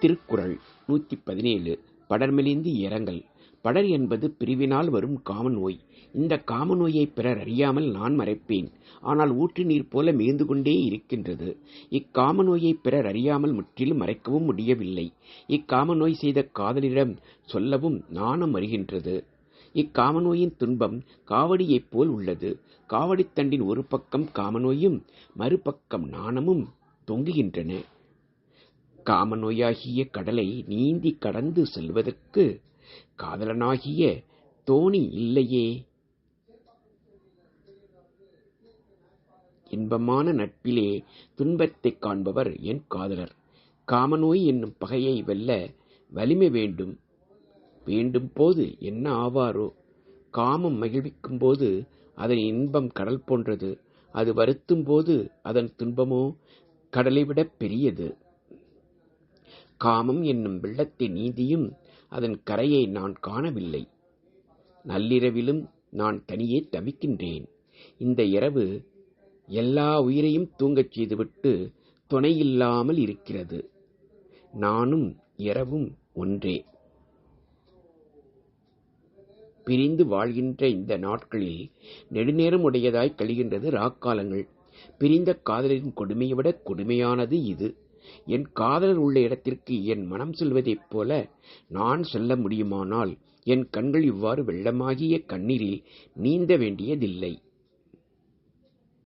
திருக்குறள் 117 படர்மெலிந்து இரங்கல். படர் என்பது பிரிவினால் வரும் காமநோய். இந்த காமநோயைப் பிறர் அறியாமல் நான் மறைப்பேன். ஆனால் ஊற்று நீர் போல மிகுந்து கொண்டே இருக்கின்றது. இக்காமநோயைப் பிறர் அறியாமல் முற்றிலும் மறைக்கவும் முடியவில்லை. இக்காமநோய் செய்த காதலிடம் சொல்லவும் நாணம் வருகின்றது. இக்காமநோயின் துன்பம் காவடியைப் போல் உள்ளது. காவடித்தண்டின் ஒரு பக்கம் காமநோயும் மறுபக்கம் நாணமும் தொங்குகின்றன. காமநோயாகிய கடலை நீந்தி கடந்து செல்வதற்கு காதலனாகிய தோணி இல்லையே. இன்பமான நட்பிலே துன்பத்தைக் காண்பவர் என் காதலர். காமநோய் என்னும் பகையை வெல்ல வலிமை வேண்டும். வேண்டும் போது என்ன ஆவாரோ. காமம் மகிழ்விக்கும் போது அதன் இன்பம் கடல் போன்றது. அது வருத்தும் போது அதன் துன்பமோ கடலை விட பெரியது. காமம் என்னும் வெள்ளத்தை நீந்தியும் அதன் கரையை நான் காணவில்லை. நள்ளிரவிலும் நான் தனியே தவிக்கின்றேன். இந்த இரவு எல்லா உயிரையும் தூங்கச் செய்துவிட்டு துணையில்லாமல் இருக்கிறது. நானும் இரவும் ஒன்றே. பிரிந்து வாழ்கின்ற இந்த நாட்களில் நெடுநேரம் உடையதாய் கழிகின்றது ராக்காலங்கள். பிரிந்த காதலின் கொடுமையை விட கொடுமையானது இது. என் காதலர் உள்ள இடத்திற்கு என் மனம் செல்வதைப் போல நான் செல்ல முடியுமானால் என் கண்கள் இவ்வாறு வெள்ளமாகிய கண்ணீரில் நீந்த வேண்டியதில்லை.